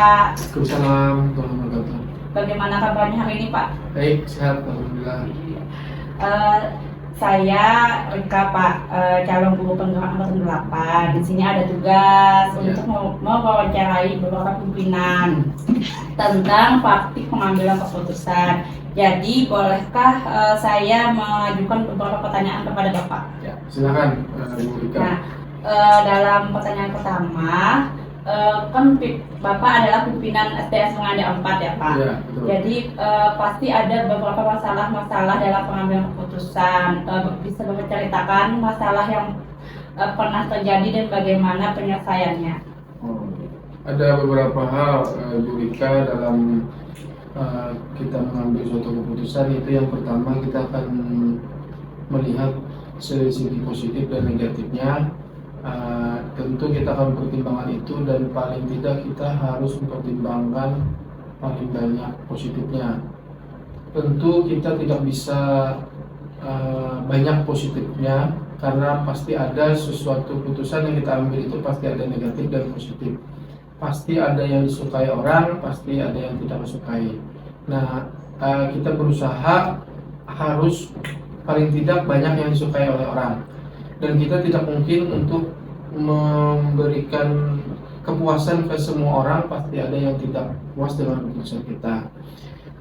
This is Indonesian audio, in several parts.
Pak. Waalaikumsalam warahmatullahi wabarakatuh. Bagaimana kabarnya hari ini Pak? Baik, sehat, alhamdulillah. Eh, saya Rika Pak, calon guru penggerak angkatan 8. Di sini ada tugas untuk mewawancarai beberapa pimpinan tentang praktik pengambilan keputusan. Jadi bolehkah saya mengajukan beberapa pertanyaan kepada Bapak? Ya, silakan Bu Rika. Nah, dalam pertanyaan pertama, kan Bapak adalah pimpinan STS Mengada 4 ya Pak. Ya, betul. Jadi pasti ada beberapa masalah dalam pengambilan keputusan. Bisa Bapak ceritakan masalah yang pernah terjadi dan bagaimana penyelesaiannya? Ada beberapa hal Bu Rika dalam kita mengambil suatu keputusan. Itu yang pertama, kita akan melihat segi positif dan negatifnya. Tentu kita akan pertimbangkan itu, dan paling tidak kita harus mempertimbangkan paling banyak positifnya. Tentu kita tidak bisa banyak positifnya, karena pasti ada sesuatu keputusan yang kita ambil itu pasti ada negatif dan positif. Pasti ada yang disukai orang, pasti ada yang tidak disukai. Nah, kita berusaha harus paling tidak banyak yang disukai oleh orang, dan kita tidak mungkin untuk memberikan kepuasan ke semua orang. Pasti ada yang tidak puas dengan keputusan kita.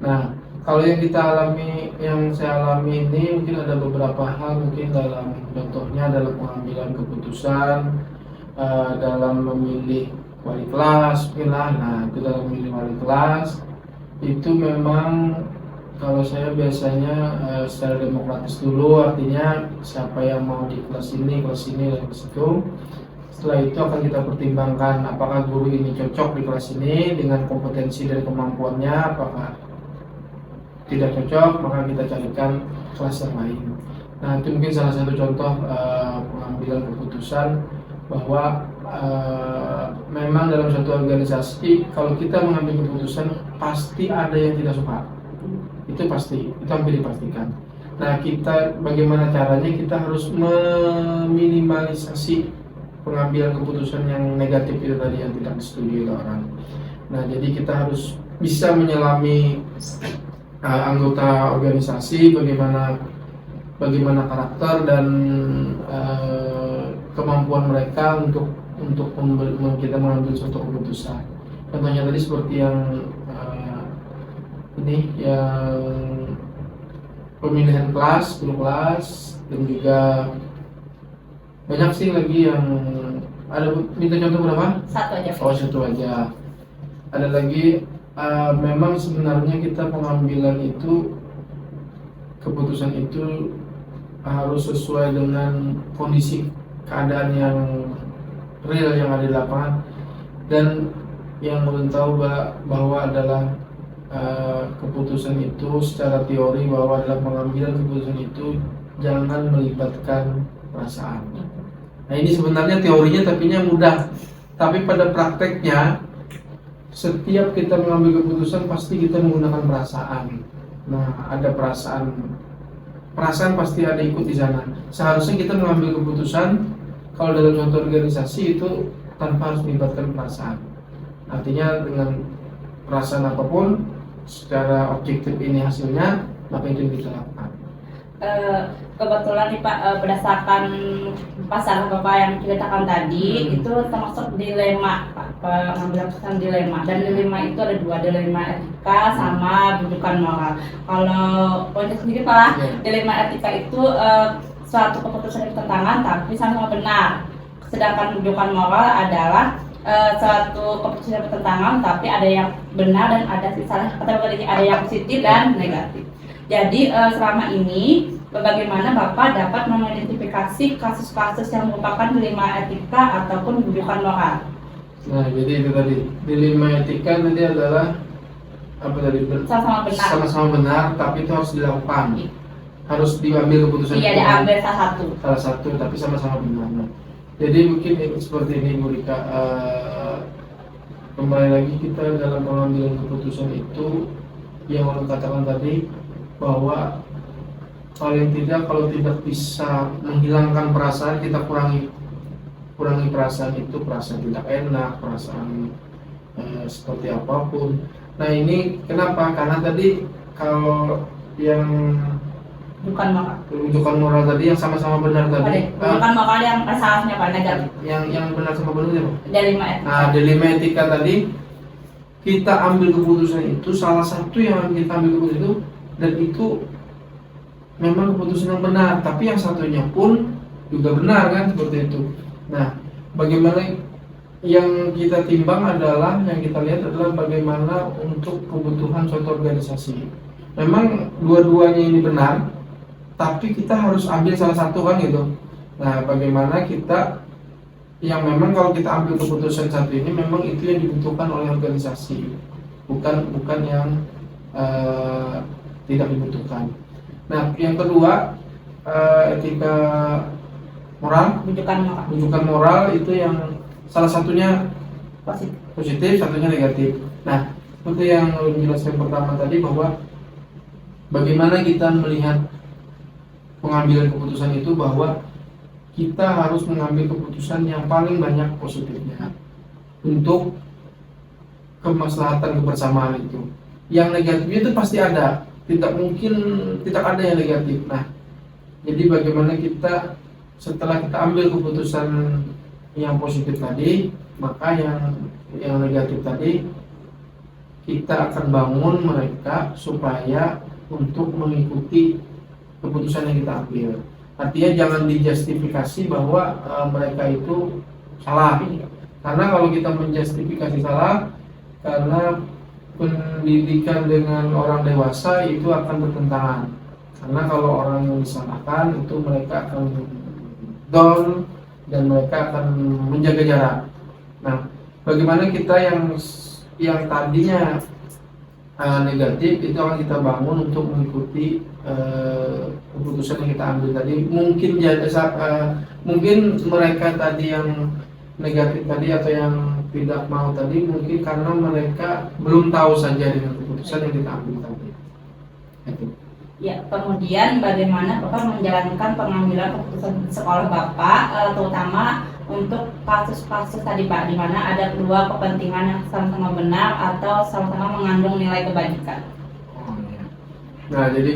Nah, kalau yang kita alami, yang saya alami ini, mungkin ada beberapa hal, mungkin dalam contohnya dalam pengambilan keputusan, dalam memilih wali kelas, nah itu dalam memilih wali kelas itu memang kalau saya biasanya secara demokratis dulu, artinya siapa yang mau di kelas ini dan kelas itu. Setelah itu akan kita pertimbangkan apakah guru ini cocok di kelas ini dengan kompetensi dan kemampuannya. Apakah tidak cocok, maka kita carikan kelas yang lain. Nah, itu mungkin salah satu contoh pengambilan keputusan, bahwa memang dalam satu organisasi kalau kita mengambil keputusan pasti ada yang tidak suka. Itu pasti, itu hampir dipastikan. Nah, kita bagaimana caranya? Kita harus meminimalisasi pengambilan keputusan yang negatif itu tadi, yang tidak disetujui oleh orang. Nah, jadi kita harus bisa menyelami anggota organisasi, bagaimana karakter dan kemampuan mereka untuk kita mengambil suatu keputusan. Contohnya tadi seperti yang yang pemilihan kelas, guru kelas, dan juga banyak sih lagi yang ada. Minta contoh berapa? Satu aja. Oh, satu aja. Ada lagi, memang sebenarnya kita pengambilan itu, keputusan itu harus sesuai dengan kondisi keadaan yang real yang ada di lapangan, dan yang belum tahu bahwa adalah keputusan itu secara teori, bahwa dalam pengambilan keputusan itu jangan melibatkan perasaan. Nah, ini sebenarnya teorinya tapinya mudah, tapi pada prakteknya setiap kita mengambil keputusan pasti kita menggunakan perasaan. Nah, ada perasaan pasti ada ikut di sana. Seharusnya kita mengambil keputusan kalau dalam suatu organisasi itu tanpa harus melibatkan perasaan. Artinya dengan perasaan apapun, secara objektif ini hasilnya, maka itu yang kita lakukan. Kebetulan nih Pak, berdasarkan pasal Bapak yang ceritakan tadi, itu termasuk dilema Pak, pengambilan keputusan dilema. Dan dilema itu ada dua, dilema etika sama rujukan moral. Kalau poinnya sendiri Pak, dilema etika itu suatu keputusan yang bertentangan tapi sama benar. Sedangkan rujukan moral adalah suatu keputusan yang bertentangan tapi ada yang benar dan ada salah, ada yang positif dan negatif. Jadi selama ini bagaimana Bapak dapat mengidentifikasi kasus-kasus yang merupakan dilema etika ataupun rujukan moral? Nah, jadi itu tadi, dilema etika tadi adalah apa tadi? Sama-sama benar. Sama-sama benar, tapi itu harus dilakukan. Harus diambil keputusan. Iya, diambil salah satu, tapi sama-sama benar. Nah, jadi mungkin seperti ini Bu Rika, kembali lagi kita dalam pengambilan keputusan itu yang saya katakan tadi, bahwa paling tidak kalau tidak bisa menghilangkan perasaan, kita kurangi perasaan itu, perasaan tidak enak, perasaan seperti apapun. Nah ini kenapa? Karena tadi kalau yang Bukan makar. rujukan moral tadi yang sama-sama benar tadi, Bukan makar yang salahnya Pak, negatif. yang benar sama benar apa? Dari 5 etika. Nah, dilema etika tadi kita ambil keputusan itu, salah satu yang kita ambil keputusan itu, dan itu memang keputusan yang benar, tapi yang satunya pun juga benar kan, seperti itu. Nah, bagaimana yang kita timbang adalah, yang kita lihat adalah bagaimana untuk kebutuhan suatu organisasi. Memang dua-duanya ini benar, tapi kita harus ambil salah satu kan gitu. Nah, bagaimana kita yang memang kalau kita ambil keputusan satu ini memang itu yang dibutuhkan oleh organisasi, bukan yang tidak dibutuhkan. Nah, yang kedua, etika moral, rujukan moral itu yang salah satunya positif, satunya negatif. Nah, seperti yang menjelaskan pertama tadi, bahwa bagaimana kita melihat pengambilan keputusan itu, bahwa kita harus mengambil keputusan yang paling banyak positifnya untuk kemaslahatan kebersamaan itu. Yang negatifnya itu pasti ada, tidak mungkin tidak ada yang negatif. Nah, jadi bagaimana kita setelah kita ambil keputusan yang positif tadi, maka yang negatif tadi kita akan bangun mereka supaya untuk mengikuti keputusan yang kita ambil. Artinya jangan dijustifikasi bahwa mereka itu salah. Karena kalau kita menjustifikasi salah, karena pendidikan dengan orang dewasa itu akan bertentangan. Karena kalau orang yang disalahkan itu mereka akan down dan mereka akan menjaga jarak. Nah, bagaimana kita yang tadinya negatif itu akan kita bangun untuk mengikuti keputusan yang kita ambil tadi. Mungkin mereka tadi yang negatif tadi atau yang tidak mau tadi mungkin karena mereka belum tahu saja dengan keputusan yang kita ambil tadi. Itu. Ya, kemudian bagaimana Bapak menjalankan pengambilan keputusan sekolah Bapak, terutama untuk kasus-kasus tadi Pak, di mana ada kedua kepentingan yang sama-sama benar atau sama-sama mengandung nilai kebajikan. Nah, jadi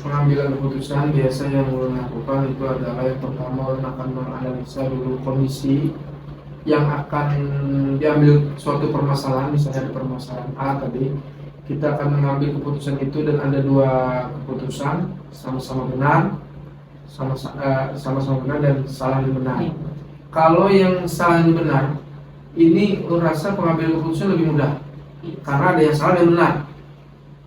pengambilan keputusan biasa yang ulun lakukan itu adalah yang pertama ulun akan menganalisa dulu kondisi yang akan diambil suatu permasalahan. Misalnya ada permasalahan A tadi, kita akan mengambil keputusan itu dan ada dua keputusan sama-sama benar, sama-sama benar dan salah dan benar. Kalau yang salah dan benar, ini ulun rasa pengambilan keputusan lebih mudah karena ada yang salah dan benar.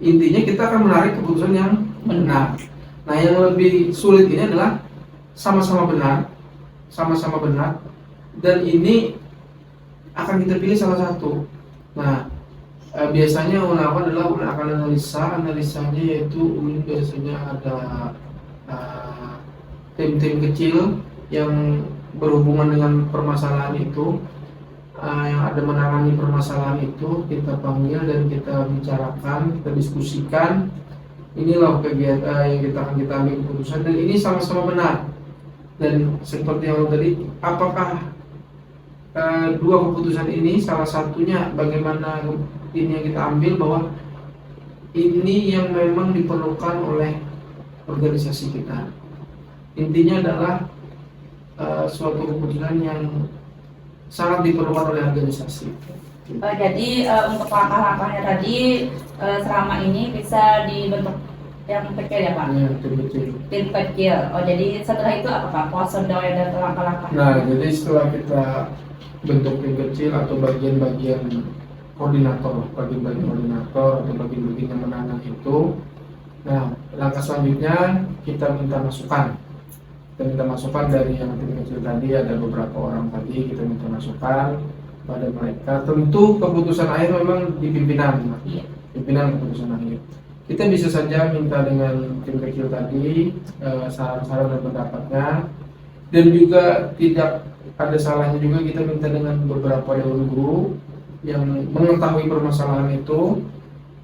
Intinya kita akan menarik keputusan yang benar. Nah, yang lebih sulit ini adalah sama-sama benar, dan ini akan kita pilih salah satu. Nah, biasanya ulun adalah ulun akan analisanya yaitu ulun biasanya ada tim-tim kecil yang berhubungan dengan permasalahan itu, yang ada menangani permasalahan itu, kita panggil dan kita bicarakan, kita diskusikan. Inilah kegiatan yang kita ambil keputusan dan ini sama-sama benar. Dan seperti yang tadi, apakah dua keputusan ini salah satunya bagaimana ini yang kita ambil bahwa ini yang memang diperlukan oleh organisasi kita. Intinya adalah suatu keputusan yang sangat diperlukan oleh organisasi. Jadi untuk langkah-langkahnya tadi selama ini bisa dibentuk yang kecil ya Pak? Ya, tim kecil. Oh, jadi setelah itu apa Pak? Prosedur dan langkah-langkah? Nah, jadi setelah kita bentuk tim kecil atau bagian-bagian koordinator atau bagian-bagian yang menangani itu, nah langkah selanjutnya kita minta masukan. Kita minta masukan dari yang tim kecil tadi, ada beberapa orang tadi, kita minta masukan pada mereka. Tentu keputusan akhir memang di pimpinan, pimpinan keputusan akhir. Kita bisa saja minta dengan tim kecil tadi saran-saran dan pendapatnya, dan juga tidak ada salahnya juga kita minta dengan beberapa dewan guru yang mengetahui permasalahan itu.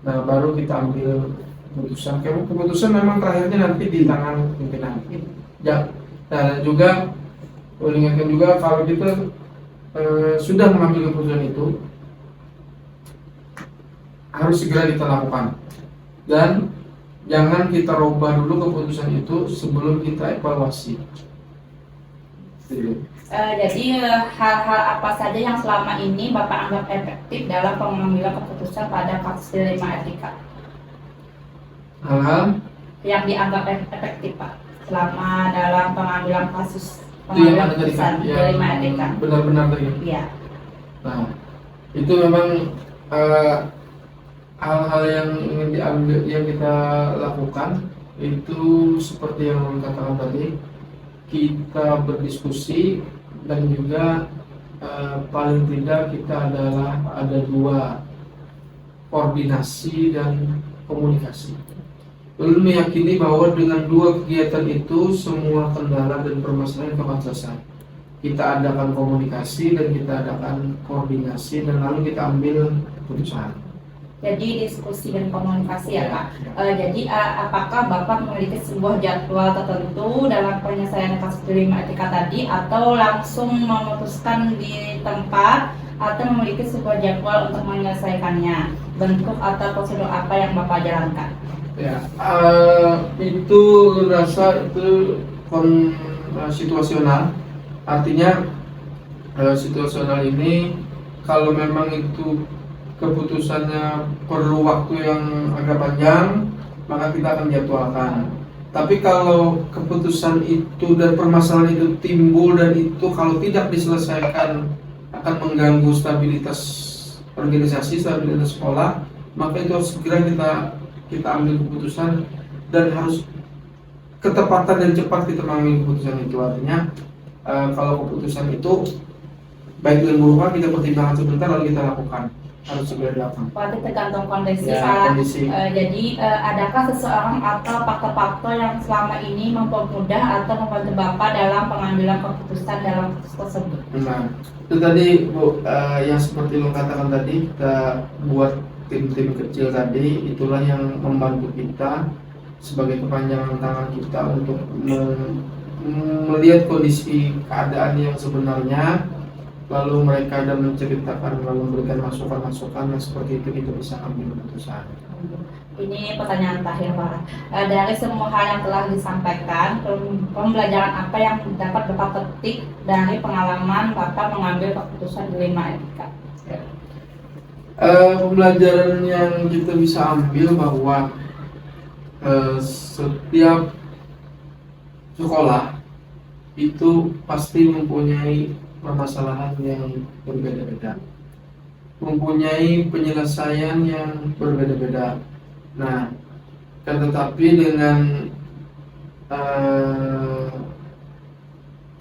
Nah, baru kita ambil keputusan. Keputusan memang terakhirnya nanti di tangan pimpinan. Ya, dan juga ingatkan juga kalau kita sudah mengambil keputusan itu, harus segera kita lakukan, dan jangan kita rubah dulu keputusan itu sebelum kita evaluasi. Gitu. Jadi hal-hal apa saja yang selama ini Bapak anggap efektif dalam pengambilan keputusan pada kasus dilema etika? Hal-hal Yang dianggap efektif Pak selama dalam pengambilan kasus itu yang pengambilan ada tadi keputusan kan, dilema yang etika. benar-benar tadi. Iya. Nah, itu memang eh, hal-hal yang ingin diambil, yang kita lakukan itu seperti yang katakan tadi, kita berdiskusi dan juga paling tidak kita adalah ada dua, koordinasi dan komunikasi. Lalu meyakini bahwa dengan dua kegiatan itu semua kendala dan permasalahan akan selesai. Kita adakan komunikasi dan kita adakan koordinasi dan lalu kita ambil keputusan. Jadi diskusi dan komunikasi ya Pak. Jadi apakah Bapak memiliki sebuah jadwal tertentu dalam penyelesaian kasus dilema etika tadi, atau langsung memutuskan di tempat, atau memiliki sebuah jadwal untuk menyelesaikannya? Bentuk atau prosedur apa yang Bapak jalankan? Ya, itu rasa itu situasional. Artinya situasional ini kalau memang itu keputusannya perlu waktu yang agak panjang, maka kita akan jadwalkan. Tapi kalau keputusan itu dan permasalahan itu timbul dan itu kalau tidak diselesaikan akan mengganggu stabilitas organisasi, stabilitas sekolah, maka itu harus segera kita ambil keputusan dan harus ketepatan dan cepat kita mengambil keputusan itu. Artinya kalau keputusan itu baik dan buruk kita pertimbangkan sebentar lalu kita lakukan, harus segera dilakukan. Berarti tergantung kondisi Ya, Pak. kondisi. Jadi adakah seseorang atau faktor-faktor yang selama ini mempermudah atau membantu Bapak dalam pengambilan keputusan dalam kasus tersebut? Nah, itu tadi Bu, yang seperti lo katakan tadi, kita buat tim-tim kecil tadi, itulah yang membantu kita sebagai kepanjangan tangan kita untuk melihat kondisi keadaan yang sebenarnya, lalu mereka dan menceritakan, lalu memberikan masukan-masukan yang seperti itu kita bisa ambil keputusan. Ini pertanyaan terakhir Pak. Dari semua hal yang telah disampaikan, pembelajaran apa yang dapat Bapak petik dari pengalaman Bapak mengambil keputusan dilema etika? Pembelajaran yang kita bisa ambil bahwa setiap sekolah itu pasti mempunyai permasalahan yang berbeda-beda, mempunyai penyelesaian yang berbeda-beda. Nah, kan tetapi dengan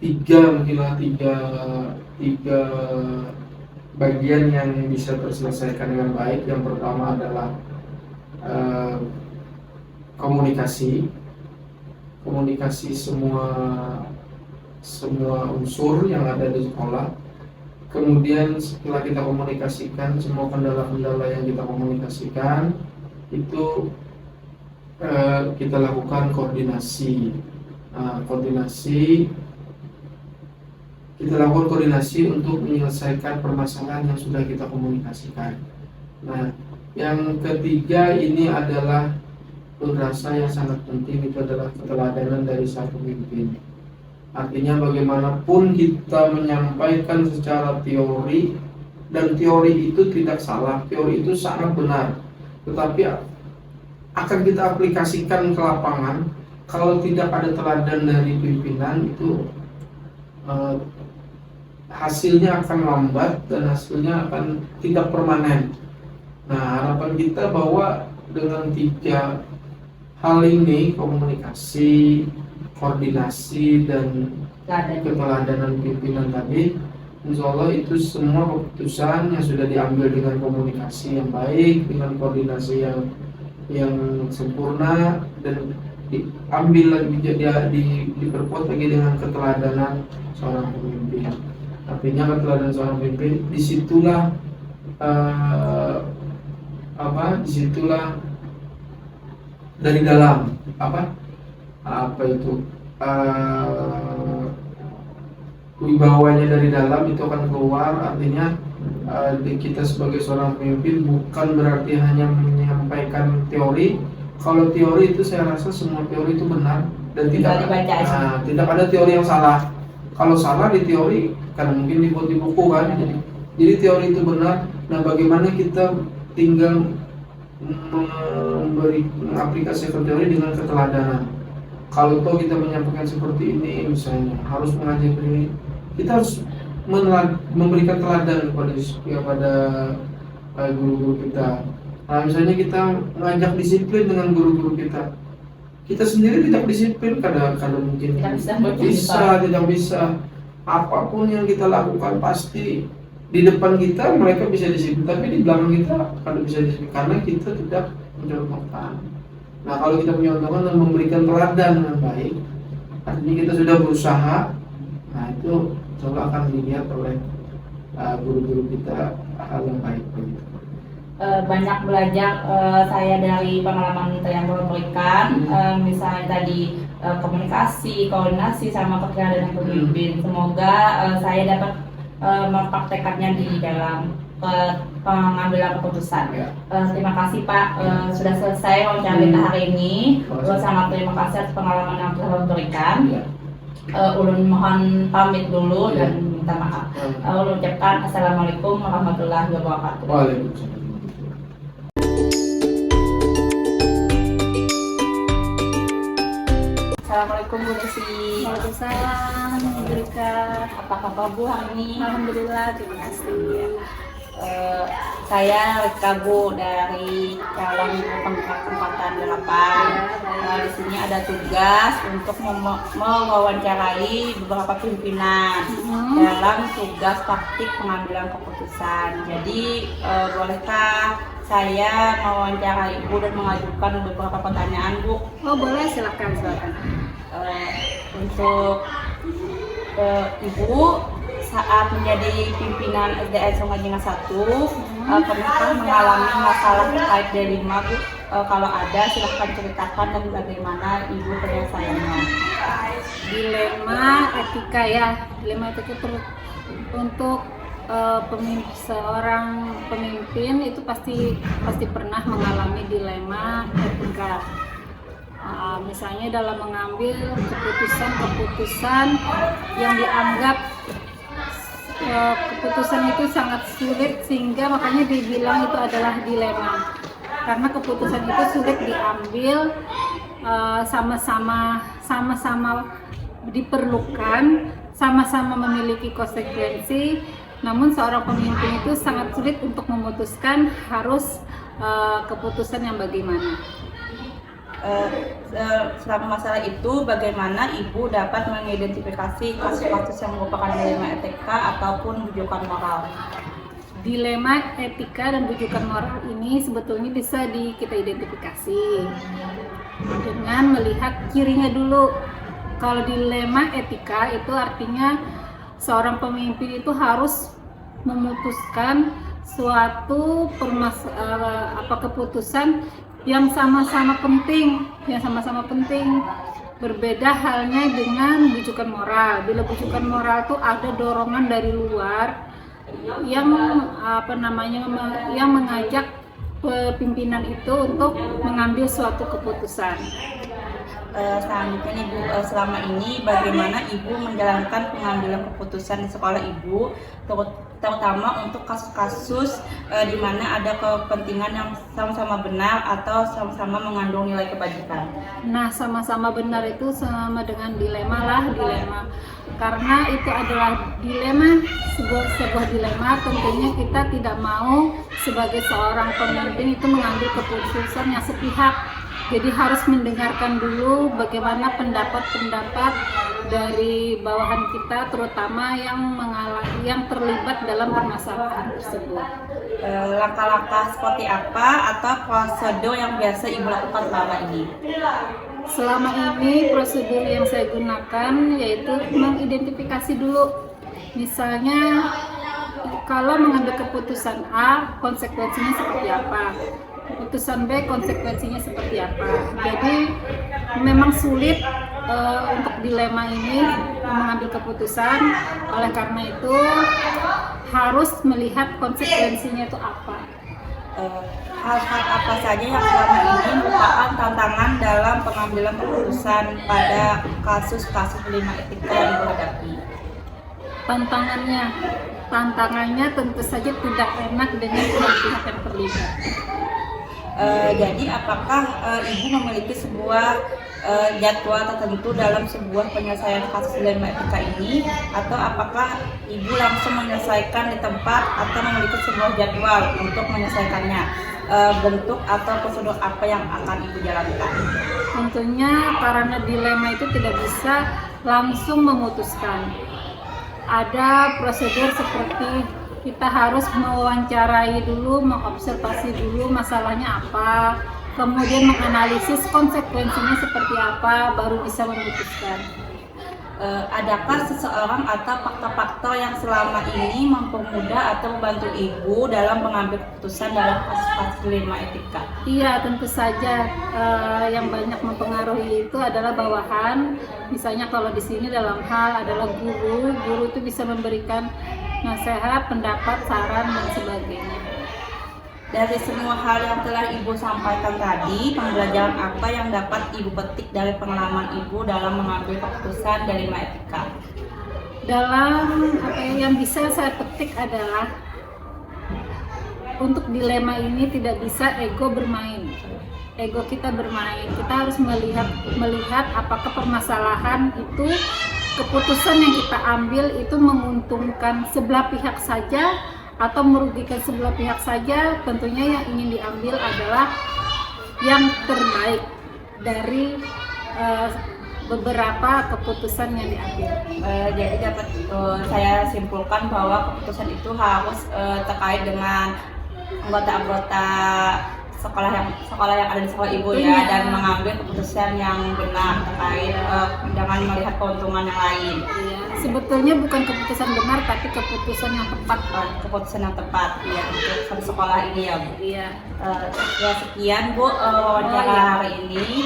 tiga bagian yang bisa terselesaikan dengan baik. Yang pertama adalah komunikasi semua unsur yang ada di sekolah. Kemudian setelah kita komunikasikan semua kendala-kendala yang kita komunikasikan, itu kita lakukan koordinasi. Kita lakukan koordinasi untuk menyelesaikan permasalahan yang sudah kita komunikasikan. Nah, yang ketiga ini adalah rasa yang sangat penting, itu adalah keteladanan dari sang pemimpin. Artinya bagaimanapun kita menyampaikan secara teori, dan teori itu tidak salah, teori itu sangat benar, tetapi akan kita aplikasikan ke lapangan kalau tidak ada teladan dari pimpinan, itu hasilnya akan lambat dan hasilnya akan tidak permanen. Nah, harapan kita bahwa dengan tiga hal ini, komunikasi, koordinasi, dan keteladanan pimpinan tadi, insya Allah itu semua keputusan yang sudah diambil dengan komunikasi yang baik, dengan koordinasi yang sempurna, dan diambil lagi diperkuat lagi dengan keteladanan seorang pemimpin. Artinya keteladanan seorang pemimpin, disitulah disitulah dari dalam wibawanya dari dalam itu akan keluar. Artinya kita sebagai seorang pemimpin bukan berarti hanya menyampaikan teori. Kalau teori itu saya rasa semua teori itu benar dan tidak ada teori yang salah. Kalau salah di teori karena mungkin dibuat di buku kan. Jadi teori itu benar. Nah, bagaimana kita tinggal mengaplikasikan teori dengan keteladanan. Kalau toh kita menyampaikan seperti ini, misalnya harus mengajak ini, kita harus memberikan teladan kepada guru-guru kita. Nah, misalnya kita mengajak disiplin dengan guru-guru kita. Kita sendiri tidak disiplin, kadang-kadang mungkin tidak bisa. Apapun yang kita lakukan pasti di depan kita mereka bisa disiplin, tapi di belakang kita kada bisa disiplin karena kita tidak mencontohkan. Nah, kalau kita mencontohkan dan memberikan teladan dengan baik, artinya kita sudah berusaha. Nah, itu coba akan dilihat oleh guru-guru kita hal yang baik begitu. Banyak belajar saya dari pengalaman yang Bapak berikan, misalnya tadi komunikasi, koordinasi sama kerjaan dan pemimpin. Semoga saya dapat mempraktekannya di dalam pengambilan keputusan. Terima kasih Pak, sudah selesai wawancara kita hari ini. Sangat terima kasih atas pengalaman yang telah Bapak berikan. Ulun mohon pamit dulu dan minta maaf. Ulun ucapkan Assalamualaikum warahmatullahi wabarakatuh. Waalaikumsalam. Assalamualaikum Bu Desi. Waalaikumsalam, Bu Rika. Apa kabar Bu hari ini? Alhamdulillah, terima kasih. Saya Rika Bu dari calon penggerak tempatan 8. Di sini ada tugas untuk mewawancarai beberapa pimpinan dalam tugas praktik pengambilan keputusan. Jadi bolehkah saya mewawancarai Ibu dan mengajukan beberapa pertanyaan Bu? Oh boleh, silakan. Untuk Ibu saat menjadi pimpinan SDN Sungai Jingga 1, pernahkah mengalami masalah terkait D5 Bu? Kalau ada silahkan ceritakan dan bagaimana Ibu penyelesaiannya. Dilema etika ya, dilema etika untuk seorang pemimpin itu pasti pernah mengalami dilema etika. Misalnya dalam mengambil keputusan yang dianggap keputusan itu sangat sulit sehingga makanya dibilang itu adalah dilema, karena keputusan itu sulit diambil, sama-sama diperlukan, sama-sama memiliki konsekuensi, namun seorang pemimpin itu sangat sulit untuk memutuskan harus keputusan yang bagaimana. Selama masalah itu, bagaimana Ibu dapat mengidentifikasi kasus-kasus yang merupakan dilema etika ataupun bujukan moral? Dilema etika dan bujukan moral ini sebetulnya bisa kita identifikasi dengan melihat cirinya dulu. Kalau dilema etika itu artinya seorang pemimpin itu harus memutuskan suatu keputusan yang sama-sama penting. Berbeda halnya dengan bujukan moral. Bila bujukan moral itu ada dorongan dari luar yang yang mengajak pimpinan itu untuk mengambil suatu keputusan. Selanjutnya Ibu, selama ini bagaimana Ibu menjalankan pengambilan keputusan di sekolah Ibu, terutama untuk kasus-kasus di mana ada kepentingan yang sama-sama benar atau sama-sama mengandung nilai kebajikan? Nah, sama-sama benar itu sama dengan dilema. Karena itu adalah dilema, sebuah dilema. Tentunya kita tidak mau sebagai seorang pemimpin itu mengambil keputusan yang sepihak. Jadi harus mendengarkan dulu bagaimana pendapat-pendapat dari bawahan kita, terutama yang terlibat dalam permasalahan tersebut. Langkah-langkah seperti apa atau prosedur yang biasa Ibu lakukan selama ini? Selama ini prosedur yang saya gunakan yaitu mengidentifikasi dulu. Misalnya kalau mengambil keputusan A, konsekuensinya seperti apa? Keputusan B, konsekuensinya seperti apa? Jadi memang sulit untuk dilema ini mengambil keputusan. Oleh karena itu harus melihat konsekuensinya itu apa. Hal-hal apa saja yang selama ini merupakan tantangan dalam pengambilan keputusan pada kasus-kasus dilema etika yang dihadapi? Tantangannya tentu saja tidak enak dengan pihak yang terlibat. Jadi apakah Ibu memiliki sebuah jadwal tertentu dalam sebuah penyelesaian kasus dilema etika ini, atau apakah Ibu langsung menyelesaikan di tempat atau memiliki sebuah jadwal untuk menyelesaikannya? Bentuk atau prosedur apa yang akan Ibu jalankan? Tentunya karena dilema itu tidak bisa langsung memutuskan. Ada prosedur seperti kita harus mewawancarai dulu, mengobservasi dulu masalahnya apa, kemudian menganalisis konsekuensinya seperti apa, baru bisa memutuskan. Adakah seseorang atau faktor-faktor yang selama ini mempermudah atau membantu Ibu dalam mengambil keputusan dalam kasus-kasus dilema etika? Iya, tentu saja yang banyak mempengaruhi itu adalah bawahan. Misalnya kalau di sini dalam hal adalah guru itu bisa memberikan nasihat, pendapat, saran dan sebagainya. Dari semua hal yang telah Ibu sampaikan tadi, pembelajaran apa yang dapat Ibu petik dari pengalaman Ibu dalam mengambil keputusan dilema etika? Yang bisa saya petik adalah untuk dilema ini tidak bisa ego bermain. Ego kita bermain. Kita harus melihat apakah permasalahan itu, keputusan yang kita ambil itu menguntungkan sebelah pihak saja atau merugikan sebelah pihak saja. Tentunya yang ingin diambil adalah yang terbaik dari beberapa keputusan yang diambil. Jadi dapat saya simpulkan bahwa keputusan itu harus terkait dengan anggota-anggota sekolah yang ada di sekolah Ibu ya, dan mengambil keputusan yang benar terkait dengan melihat keuntungan yang lain. Iya. Sebetulnya bukan keputusan benar, tapi keputusan yang tepat. Keputusan yang tepat ya untuk satu sekolah ini ya Bu. Iya. Ya sekian Bu wawancara hari ini.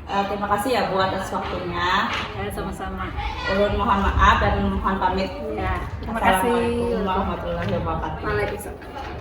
Terima kasih ya Bu atas waktunya. Ya, sama-sama. Ulun mohon maaf dan mohon pamit. Ya, terima kasih. Assalamualaikum warahmatullahi wabarakatuh. Waalaikumsalam.